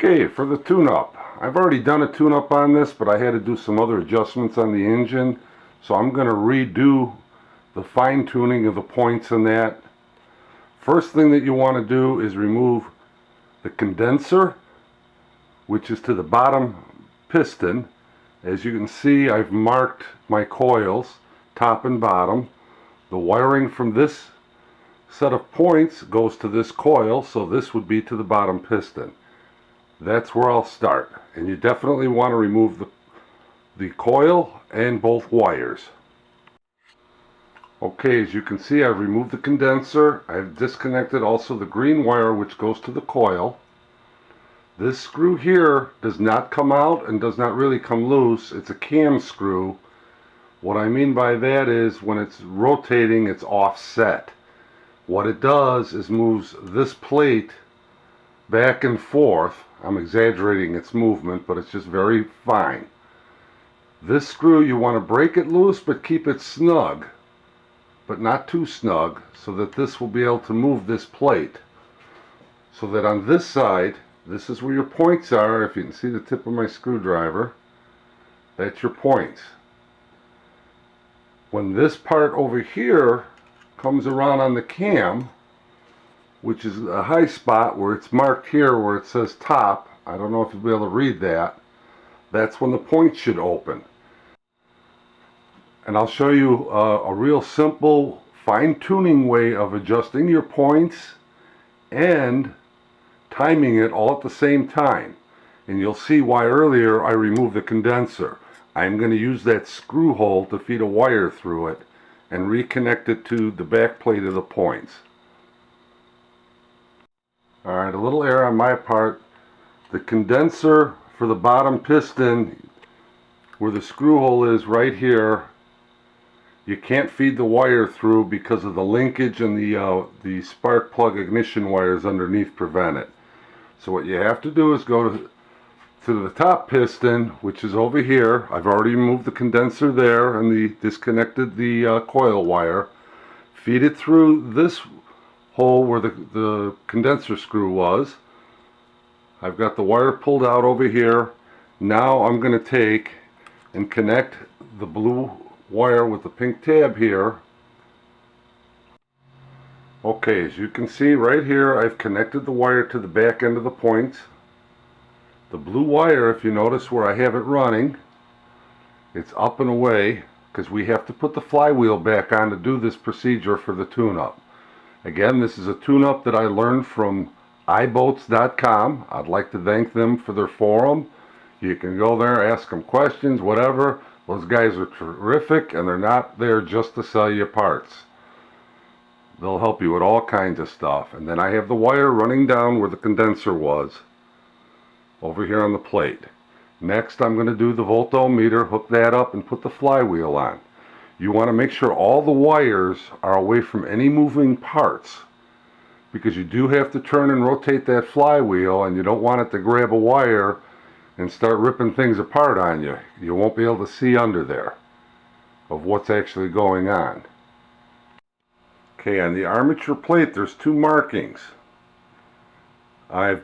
Okay, for the tune-up. I've already done a tune-up on this, but I had to do some other adjustments on the engine. So I'm going to redo the fine-tuning of the points in that. First thing that you want to do is remove the condenser, which is to the bottom piston. As you can see, I've marked my coils, top and bottom. The wiring from this set of points goes to this coil, so this would be to the bottom piston. That's where I'll start. And you definitely want to remove the coil and both wires. Okay, as you can see, I've removed the condenser. I've disconnected also the green wire which goes to the coil. This screw here does not come out and does not really come loose. It's a cam screw. What I mean by that is when it's rotating, it's offset. What it does is moves this plate back and forth. I'm exaggerating its movement, but it's just very fine. This screw, you want to break it loose but keep it snug, but not too snug, so that this will be able to move this plate. So that on this side, this is where your points are. If you can see the tip of my screwdriver, that's your points. When this part over here comes around on the cam, which is a high spot where it's marked here where it says top, I don't know if you'll be able to read that, that's when the points should open. And I'll show you a real simple fine-tuning way of adjusting your points and timing it all at the same time. And you'll see why earlier I removed the condenser. I'm going to use that screw hole to feed a wire through it and reconnect it to the back plate of the points. Alright, a little error on my part. The condenser for the bottom piston, where the screw hole is right here, you can't feed the wire through because of the linkage and the spark plug ignition wires underneath prevent it. So what you have to do is go to the top piston, which is over here. I've already removed the condenser there and disconnected the coil wire. Feed it through this hole where the condenser screw was. I've got the wire pulled out over here. Now I'm going to take and connect the blue wire with the pink tab here. Okay, as you can see right here, I've connected the wire to the back end of the points. The blue wire, if you notice where I have it running, it's up and away because we have to put the flywheel back on to do this procedure for the tune-up. Again, this is a tune-up that I learned from iBoats.com. I'd like to thank them for their forum. You can go there, ask them questions, whatever. Those guys are terrific, and they're not there just to sell you parts. They'll help you with all kinds of stuff. And then I have the wire running down where the condenser was, over here on the plate. Next, I'm going to do the Volt Ohm Meter, hook that up, and put the flywheel on. You want to make sure all the wires are away from any moving parts, because you do have to turn and rotate that flywheel, and you don't want it to grab a wire and start ripping things apart on you. You won't be able to see under there of what's actually going on. Okay, on the armature plate there's two markings. I've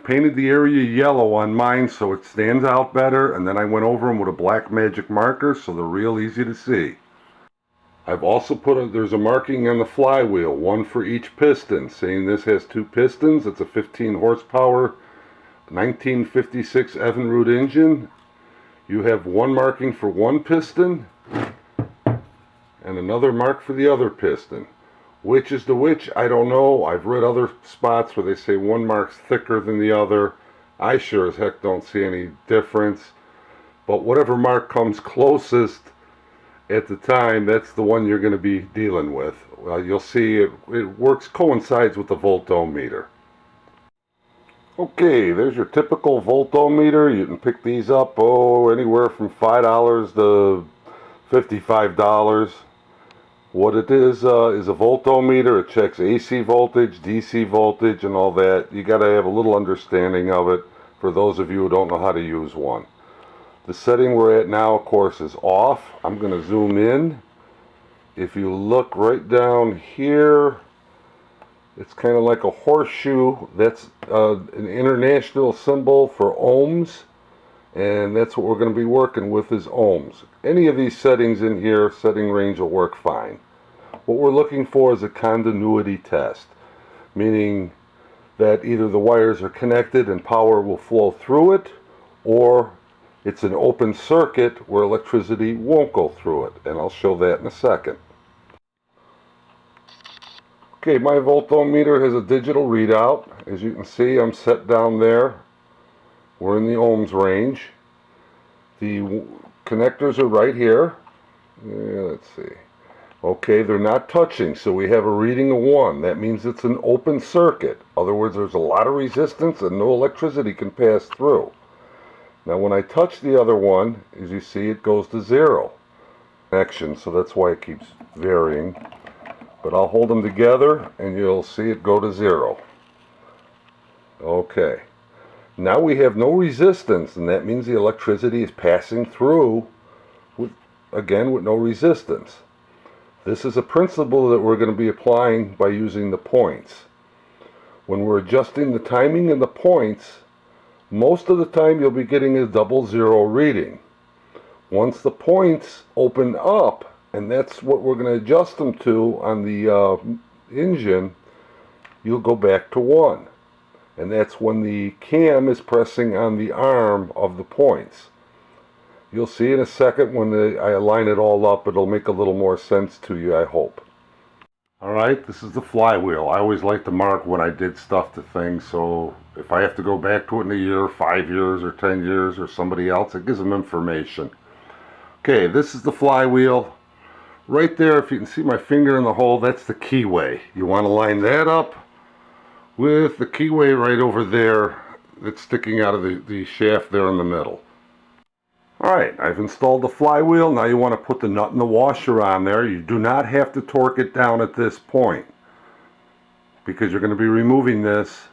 painted the area yellow on mine so it stands out better, and then I went over them with a black magic marker so they're real easy to see. I've also there's a marking on the flywheel, one for each piston, saying this has two pistons. It's a 15 horsepower 1956 Evinrude engine. You have one marking for one piston and another mark for the other piston. Which is the which, I don't know. I've read other spots where they say one mark's thicker than the other. I sure as heck don't see any difference. But whatever mark comes closest at the time, that's the one you're going to be dealing with. You'll see it coincides with the Volt Ohm Meter. Okay, there's your typical Volt Ohm Meter. You can pick these up, anywhere from $5 to $55. What it is a Volt Ohm Meter. It checks AC voltage, DC voltage, and all that. You got to have a little understanding of it for those of you who don't know how to use one. The setting we're at now, of course, is off. I'm going to zoom in. If you look right down here, It's kind of like a horseshoe. That's an international symbol for ohms, and that's what we're going to be working with is ohms. Any of these settings in here, setting range will work fine. What we're looking for is a continuity test, meaning that either the wires are connected and power will flow through it, or it's an open circuit where electricity won't go through it, and I'll show that in a second. Okay, my Volt Ohm Meter has a digital readout. As you can see, I'm set down there. We're in the ohms range. The connectors are right here. Let's see. Okay, they're not touching, so we have a reading of 1. That means it's an open circuit. In other words, there's a lot of resistance and no electricity can pass through. Now when I touch the other one, as you see, it goes to 0. Connection, so that's why it keeps varying. But I'll hold them together and you'll see it go to 0. Okay. Now we have no resistance, and that means the electricity is passing through, with no resistance. This is a principle that we're going to be applying by using the points. When we're adjusting the timing and the points, most of the time you'll be getting a 00 reading. Once the points open up, and that's what we're going to adjust them to on the engine, you'll go back to 1. And that's when the cam is pressing on the arm of the points. You'll see in a second when I align it all up, it'll make a little more sense to you, I hope. Alright, this is the flywheel. I always like to mark when I did stuff to things, so if I have to go back to it in a year, 5 years, or 10 years, or somebody else, it gives them information. Okay, this is the flywheel. Right there, if you can see my finger in the hole, that's the keyway. You want to line that up with the keyway right over there that's sticking out of the shaft there in the middle. Alright, I've installed the flywheel. Now you want to put the nut and the washer on there. You do not have to torque it down at this point, because you're going to be removing this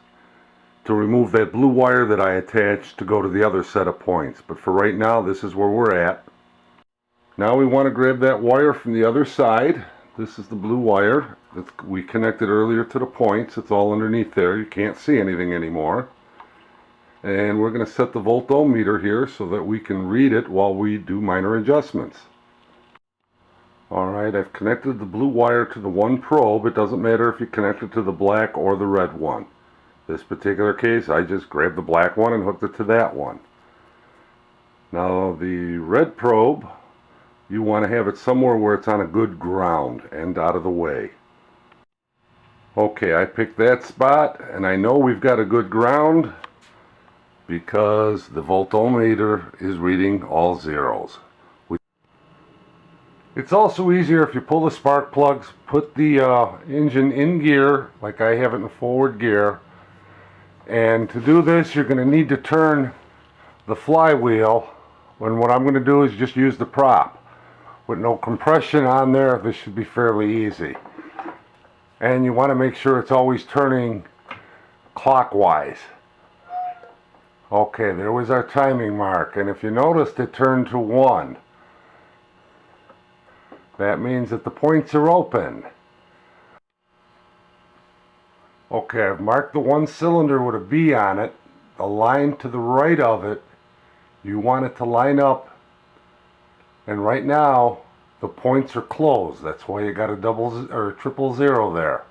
to remove that blue wire that I attached to go to the other set of points. But for right now, this is where we're at. Now we want to grab that wire from the other side. This is the blue wire that we connected earlier to the points. It's all underneath there. You can't see anything anymore. And we're going to set the Volt Ohm Meter here so that we can read it while we do minor adjustments. Alright, I've connected the blue wire to the one probe. It doesn't matter if you connect it to the black or the red one. This particular case, I just grabbed the black one and hooked it to that one. Now the red probe, you want to have it somewhere where it's on a good ground and out of the way. Okay, I picked that spot, and I know we've got a good ground because the Volt Ohm Meter is reading all zeros. It's also easier if you pull the spark plugs, put the engine in gear, like I have it in forward gear. And to do this, you're going to need to turn the flywheel, when what I'm going to do is just use the prop. With no compression on there, this should be fairly easy. And you want to make sure it's always turning clockwise. Okay, there was our timing mark, and if you noticed, it turned to 1. That means that the points are open. Okay, I've marked the one cylinder with a B on it. The line to the right of it, you want it to line up, and right now the points are closed. That's why you got a double or a 000 there.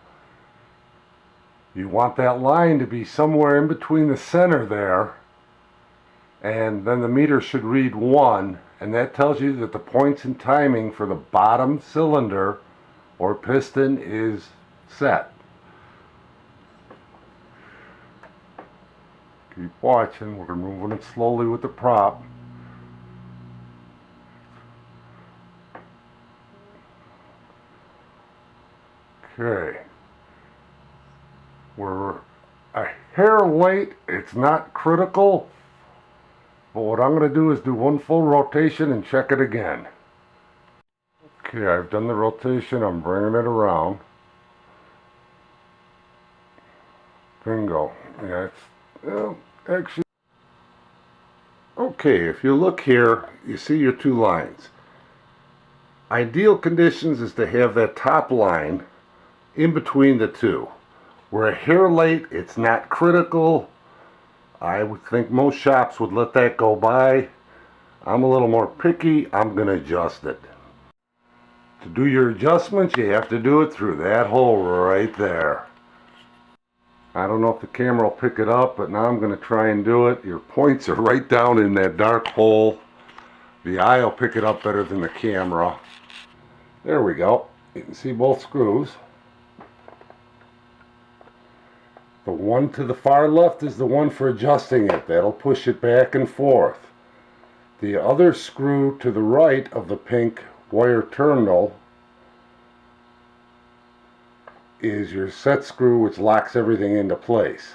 You want that line to be somewhere in between the center there, and then the meter should read 1, and that tells you that the points and timing for the bottom cylinder or piston is set. Keep watching. We're moving it slowly with the prop. Okay. We're a hair late. It's not critical. But what I'm going to do is do one full rotation and check it again. Okay, I've done the rotation. I'm bringing it around. Bingo. Yeah, it's actually. Okay, if you look here, you see your two lines. Ideal conditions is to have that top line in between the two. We're a hair late. It's not critical. I would think most shops would let that go by. I'm a little more picky. I'm going to adjust it. To do your adjustments, you have to do it through that hole right there. I don't know if the camera will pick it up, but now I'm going to try and do it. Your points are right down in that dark hole. The eye will pick it up better than the camera. There we go. You can see both screws. The one to the far left is the one for adjusting it. That'll push it back and forth. The other screw to the right of the pink wire terminal is your set screw, which locks everything into place.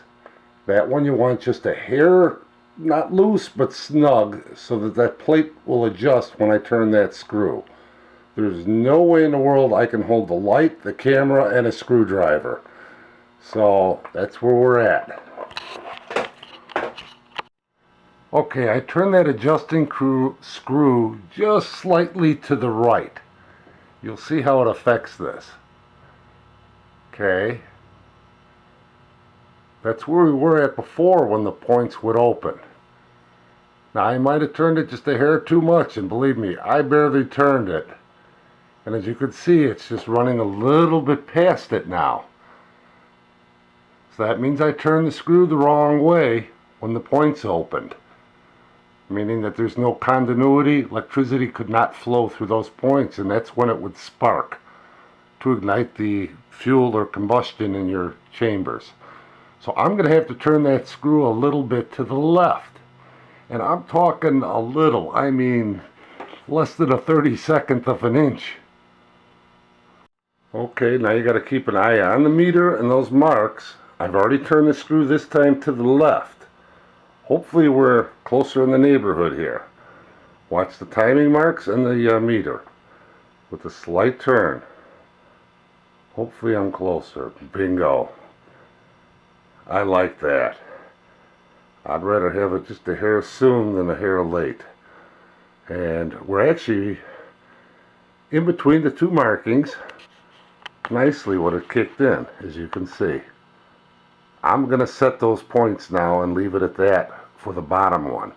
That one you want just a hair, not loose, but snug, so that that plate will adjust when I turn that screw. There's no way in the world I can hold the light, the camera, and a screwdriver. So that's where we're at. Okay, I turn that adjusting screw just slightly to the right. You'll see how it affects this. Okay. That's where we were at before when the points would open. Now I might have turned it just a hair too much, and believe me, I barely turned it. And as you can see, it's just running a little bit past it now. So that means I turned the screw the wrong way when the points opened. Meaning that there's no continuity, electricity could not flow through those points, and that's when it would spark to ignite the fuel or combustion in your chambers. So I'm going to have to turn that screw a little bit to the left. And I'm talking a little, I mean less than a 32nd of an inch. Okay, now you got to keep an eye on the meter and those marks. I've already turned the screw this time to the left. Hopefully we're closer in the neighborhood here. Watch the timing marks and the meter with a slight turn. Hopefully I'm closer. Bingo. I like that. I'd rather have it just a hair soon than a hair late. And we're actually in between the two markings nicely when it kicked in, as you can see. I'm going to set those points now and leave it at that for the bottom one.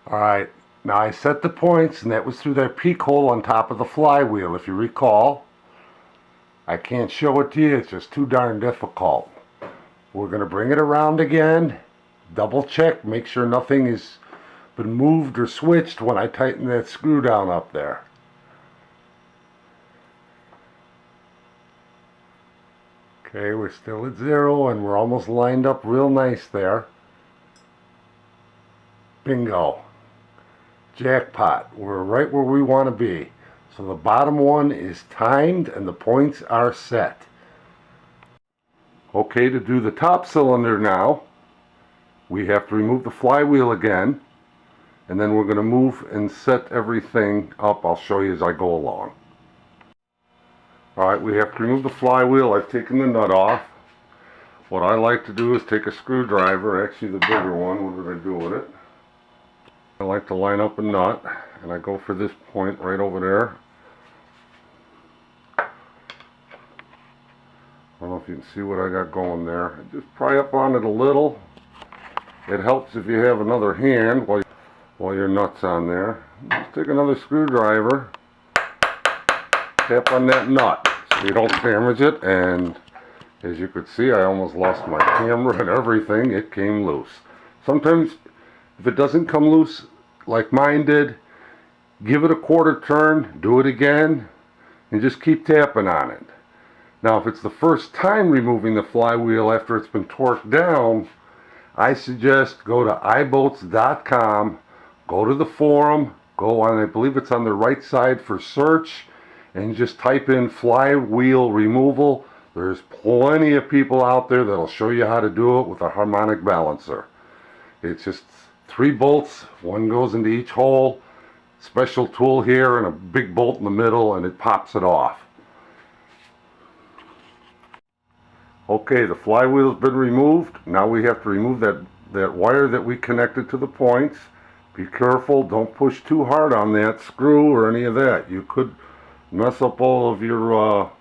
Alright, now I set the points, and that was through that peak hole on top of the flywheel, if you recall. I can't show it to you, it's just too darn difficult. We're going to bring it around again, double check, make sure nothing has been moved or switched when I tighten that screw down up there. Okay, we're still at 0 and we're almost lined up real nice there. Bingo. Jackpot. We're right where we want to be. So the bottom one is timed and the points are set. Okay, to do the top cylinder now, we have to remove the flywheel again, and then we're going to move and set everything up. I'll show you as I go along. Alright, we have to remove the flywheel. I've taken the nut off. What I like to do is take a screwdriver, actually the bigger one. What did I do with it? I like to line up a nut, and I go for this point right over there. I don't know if you can see what I got going there. Just pry up on it a little. It helps if you have another hand while your nut's on there. Just take another screwdriver, tap on that nut so you don't damage it, and as you could see, I almost lost my camera and everything. It came loose. Sometimes if it doesn't come loose like mine did, give it a quarter turn, do it again, and just keep tapping on it. Now if it's the first time removing the flywheel after it's been torqued down, I suggest go to iboats.com, go to the forum, go on, I believe it's on the right side for search, and just type in flywheel removal. There's plenty of people out there that'll show you how to do it with a harmonic balancer. It's just 3 bolts, one goes into each hole, special tool here and a big bolt in the middle, and it pops it off. Okay, the flywheel's been removed. Now we have to remove that wire that we connected to the points. Be careful, don't push too hard on that screw or any of that. You could mess up all of your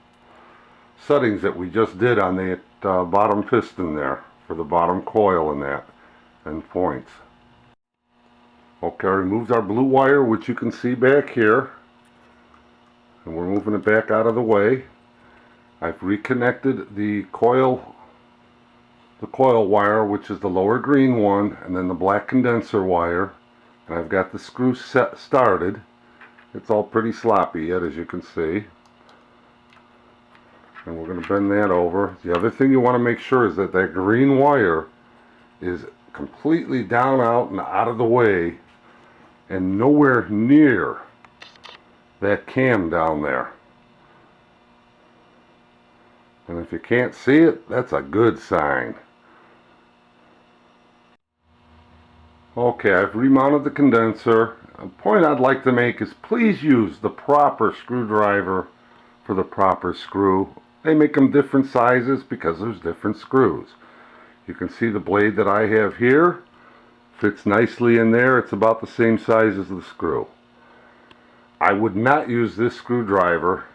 settings that we just did on bottom piston there for the bottom coil in that and points. Okay, I removed our blue wire, which you can see back here, and we're moving it back out of the way. I've reconnected the coil wire, which is the lower green one, and then the black condenser wire, and I've got the screw started. It's all pretty sloppy yet, as you can see, and we're going to bend that over. The other thing you want to make sure is that that green wire is completely down, out, and out of the way, and nowhere near that cam down there. And if you can't see it, that's a good sign. Okay, I've remounted the condenser. A point I'd like to make is please use the proper screwdriver for the proper screw. They make them different sizes because there's different screws. You can see the blade that I have here fits nicely in there. It's about the same size as the screw. I would not use this screwdriver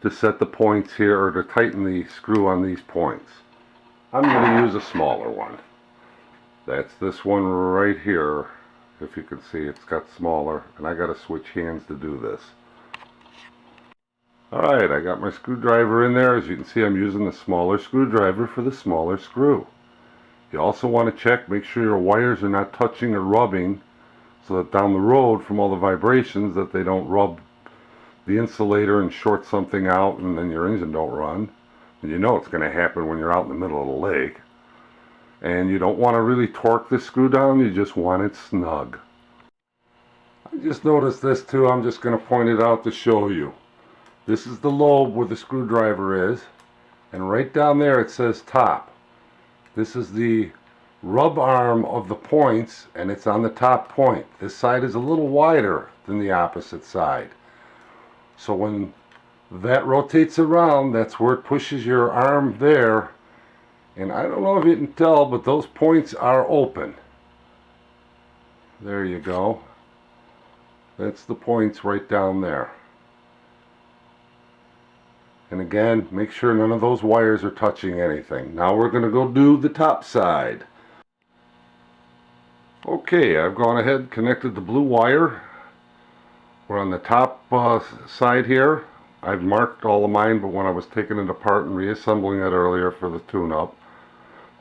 to set the points here or to tighten the screw on these points. I'm going to use a smaller one. That's this one right here. If you can see, it's got smaller, and I got to switch hands to do this. Alright, I got my screwdriver in there. As you can see, I'm using the smaller screwdriver for the smaller screw. You also want to check, make sure your wires are not touching or rubbing, so that down the road from all the vibrations that they don't rub the insulator and short something out and then your engine don't run. And you know it's going to happen when you're out in the middle of the lake. And you don't want to really torque this screw down, you just want it snug. I just noticed this too. I'm just going to point it out to show you. This is the lobe where the screwdriver is, and right down there it says top. This is the rub arm of the points, and it's on the top point. This side is a little wider than the opposite side. So when that rotates around, that's where it pushes your arm there. And I don't know if you can tell, but those points are open. There you go. That's the points right down there. And again, make sure none of those wires are touching anything. Now we're going to go do the top side. Okay, I've gone ahead and connected the blue wire. We're on the top side here. I've marked all of mine, but when I was taking it apart and reassembling it earlier for the tune-up,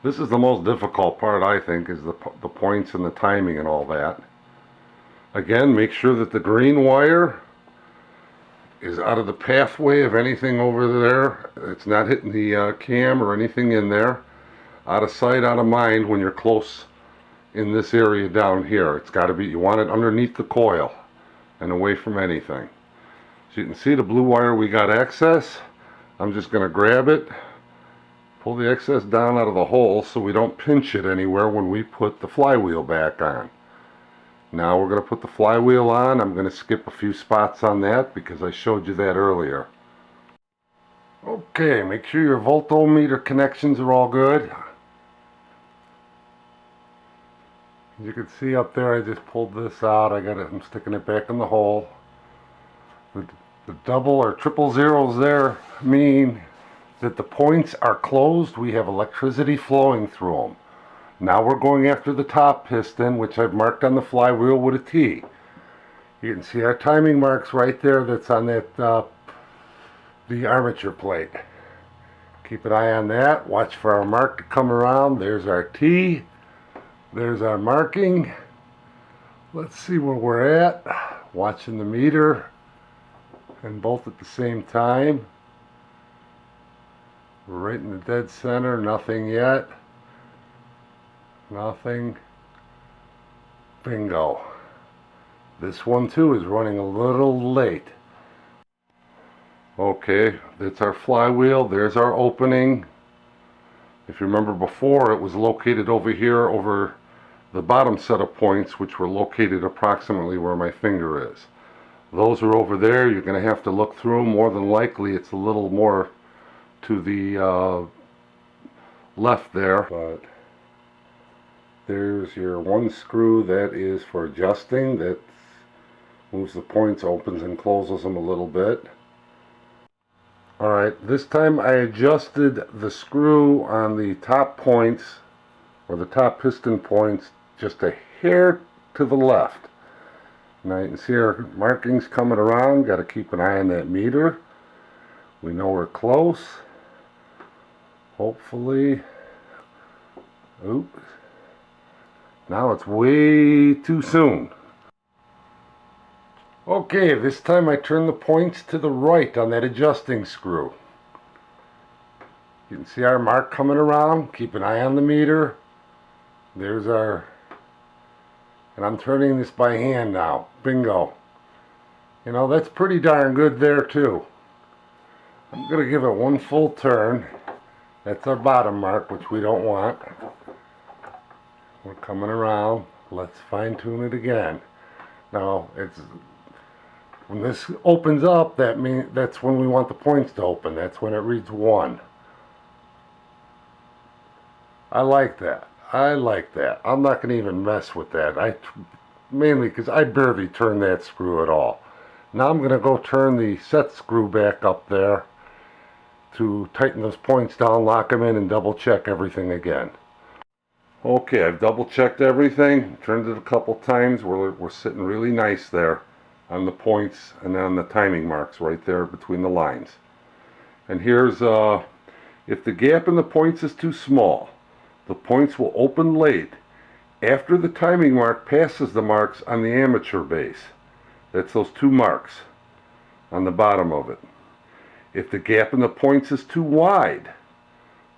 this is the most difficult part, I think, is the points and the timing and all that. Again, make sure that the green wire is out of the pathway of anything over there. It's not hitting the cam or anything in there. Out of sight, out of mind when you're close in this area down here. It's got to be, you want it underneath the coil and away from anything. So you can see the blue wire we got excess. I'm just going to grab it, pull the excess down out of the hole so we don't pinch it anywhere when we put the flywheel back on. Now we're going to put the flywheel on. I'm going to skip a few spots on that because I showed you that earlier. Okay, make sure your Volt Ohm Meter connections are all good. As you can see up there, I just pulled this out. I'm sticking it back in the hole. The double or triple zeros there mean that the points are closed. We have electricity flowing through them. Now we're going after the top piston, which I've marked on the flywheel with a T. You can see our timing marks right there. That's on that the armature plate. Keep an eye on that. Watch for our mark to come around. There's our T. There's our marking. Let's see where we're at. Watching the meter and both at the same time. We're right in the dead center. Nothing yet. Nothing. Bingo. This one too is running a little late. Okay, that's our flywheel. There's our opening. If you remember before, it was located over here over the bottom set of points, which were located approximately where my finger is. Those are over there. You're going to have to look through them. More than likely it's a little more to the left there, but there's your one screw that is for adjusting. That moves the points, opens and closes them a little bit. Alright, this time I adjusted the screw on the top points, or the top piston points, just a hair to the left. Now you can see our markings coming around. Got to keep an eye on that meter. We know we're close. Hopefully. Oops. Now it's way too soon. Okay, this time I turn the points to the right on that adjusting screw. You can see our mark coming around. Keep an eye on the meter. There's our... And I'm turning this by hand now. Bingo. You know, that's pretty darn good there too. I'm going to give it one full turn. That's our bottom mark, which we don't want. We're coming around. Let's fine tune it again. Now, it's when this opens up, that's when we want the points to open. That's when it reads 1. I like that. I like that. I'm not going to even mess with that. Mainly because I barely turn that screw at all. Now I'm going to go turn the set screw back up there to tighten those points down, lock them in, and double check everything again. Okay, I've double checked everything, turned it a couple times. We're sitting really nice there on the points and on the timing marks right there between the lines. And here's, if the gap in the points is too small, the points will open late after the timing mark passes the marks on the amateur base. That's those 2 marks on the bottom of it. If the gap in the points is too wide,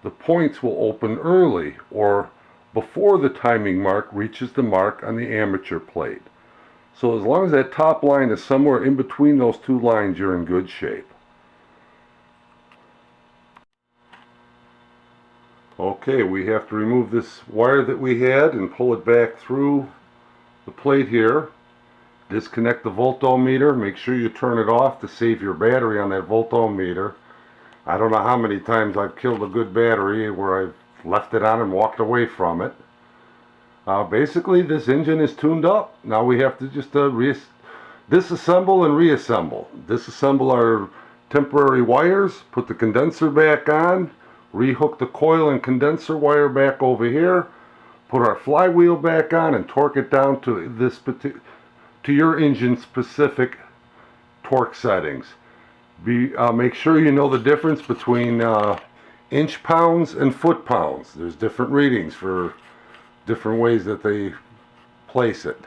the points will open early or before the timing mark reaches the mark on the amateur plate. So as long as that top line is somewhere in between those 2 lines, you're in good shape. Okay, we have to remove this wire that we had and pull it back through the plate here. Disconnect the Volt Ohm Meter. Make sure you turn it off to save your battery on that Volt Ohm Meter. I don't know how many times I've killed a good battery where I've left it on and walked away from it. Basically, this engine is tuned up. Now we have to just disassemble and reassemble. Disassemble our temporary wires, put the condenser back on, rehook the coil and condenser wire back over here, put our flywheel back on, and torque it down to your engine specific torque settings. Make sure you know the difference between inch pounds and foot pounds. There's different readings for different ways that they place it.